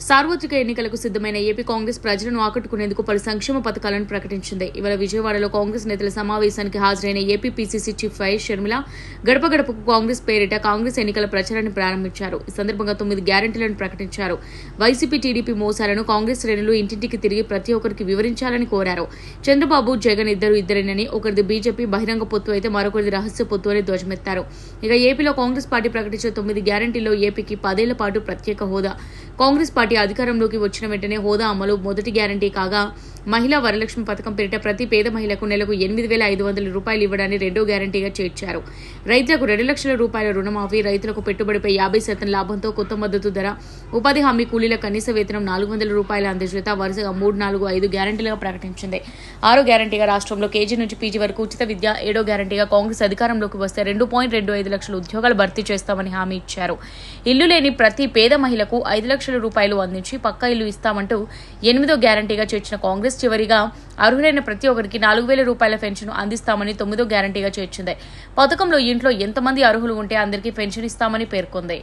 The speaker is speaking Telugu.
సార్వత్రిక ఎన్నికలకు సిద్ధమైన ఏపీ కాంగ్రెస్ ప్రజలను ఆకట్టుకునేందుకు పలు సంక్షేమ పథకాలను ప్రకటించింది. ఇవాళ విజయవాడలో కాంగ్రెస్ నేతల సమావేశానికి హాజరైన AP PCC chief YS Sharmila గడప గడపకు కాంగ్రెస్ పేరిట కాంగ్రెస్ ఎన్నికల ప్రచారాన్ని ప్రారంభించారు. ఈ సందర్భంగా 9 గ్యారెంటీలను ప్రకటించారు. వైసీపీ టీడీపీ మోసాలను కాంగ్రెస్ శ్రేణులు ఇంటింటికి తిరిగి ప్రతి ఒక్కరికి వివరించాలని కోరారు. చంద్రబాబు జగన్ ఇద్దరేనని, ఒకరిది బీజేపీ బహిరంగ పొత్తు అయితే మరొకరిది రహస్య పొత్తు అని ధ్వజమెత్తారు. ఇక ఏపీలో కాంగ్రెస్ పార్టీ ప్రకటించిన 9 గ్యారెంటీల్లో ఏపీకి 10 ఏళ్ల పాటు ప్రత్యేక హోదా, కాంగ్రెస్ పార్టీ అధికారంలోకి వచ్చిన వెంటనే హోదా అమలు మొదటి గ్యారంటీ కాగా, మహిళా వరలక్ష్మి పథకం పేరిట ప్రతి పేద మహిళకు నెలకు 8,500 రూపాయలు ఇవ్వడాన్ని రెండో గ్యారంటీగా చేర్చారు. రైతులకు 2 లక్షల రూపాయల రుణమాఫీ, రైతులకు పెట్టుబడిపై 50% లాభంతో కొత్త మద్దతు ధర, ఉపాధి హామీ కూలీల కనీస వేతనం 400 రూపాయల అందజేత వరుసగా 3, 4, 5 గ్యారంటీలుగా ప్రకటించింది. 6వ గ్యారంటీగా రాష్ట్రంలో కేజీ నుంచి పీజీ వరకు ఉచిత విద్య, 7వ గ్యారంటీగా కాంగ్రెస్ అధికారంలోకి వస్తే 2.25 లక్షల ఉద్యోగాలు భర్తీ చేస్తామని హామీ ఇచ్చారు. ఇల్లు లేని ప్రతి పేద మహిళకు 5 లక్షల రూపాయలు అందించి పక్కా ఇల్లు ఇస్తామంటూ 8వ గ్యారంటీగా చేర్చిన కాంగ్రెస్ చివరిగా అర్హులైన ప్రతి ఒక్కరికి 4,000 రూపాయల పెన్షన్ అందిస్తామని 9వ గ్యారంటీగా చేర్చింది. పథకంలో ఇంట్లో ఎంతమంది అర్హులు ఉంటే అందరికీ పెన్షన్ ఇస్తామని పేర్కొంది.